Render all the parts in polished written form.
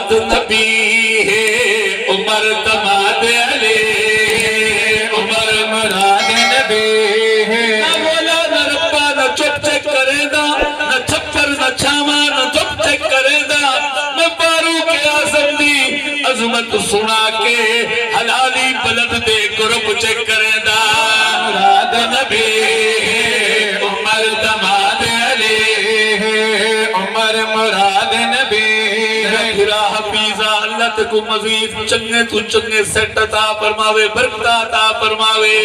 मुराद नबी है, उमर दमाद अली, उमर मुराद नबी है। ना बोला न रब्बा न चुप चेक करेगा, न छप्पर न छामा न चुप चेक करेगा, न फारूक आज़म दी अजमत सुना के हलाली बलद दे ग्रुप चेक करेगा। मुराद नबी है, उमर दमाद अली है, उमर मुराद नबी। हफीजा अल्लाह तक मजीद चंगे तू चंगे सेट अता फरमावे, बरकत अता फरमावे।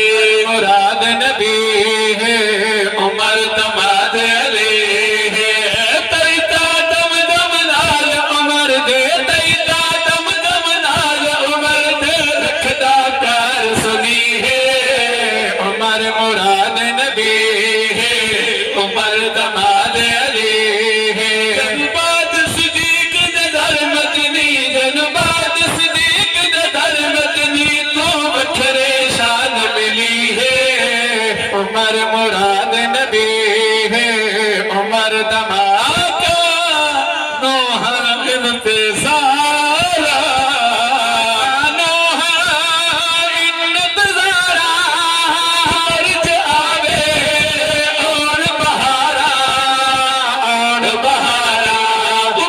मुराद नबी है, उमर दमाद अली है, तैता दम दम नाल उमर दे, तैता दम दम नाल उमर दे, रखदा प्यार सुनी है। उमर मुराद नबी है, उमर दमाद अली है। जनबाद सिद्दीक दे धर्मतनी, जनबाद सिद्दीक दे धर्मतनी, तो बखरे शान मिली है। उमर मुराद नबी है, उमर दमाद नोहा इंतज़ारा, नोहा इंतज़ारा, मर्ज आवे और बहारा, और बहारा,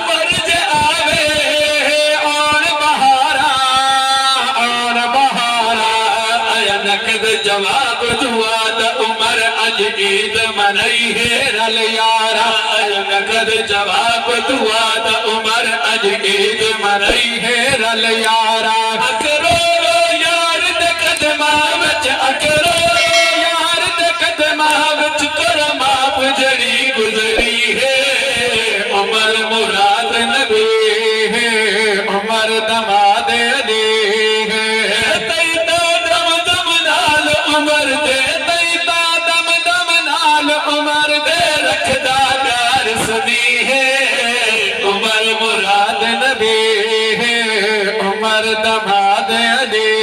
मर्ज आवे और बहारा, और बहारा। आया नकद जवाब दुआ द उमर अज ईद मनई है रल यारा, आया नकद जवाब दुआ द उमर अज ईद मनई है रल यारा। अकरो यार दे कदमा विच, अकरो यार दे कदमा विच, कर माफ जड़ी गुजरी है। उमर मुराद नबी है, उमर दमाद अली है, तैता दम दम नाल उमर दे, तैता दम दम नाल उमर दे, रखदा प्यार सुनी है। उमर मुराद नबी है, उमर दमाद अली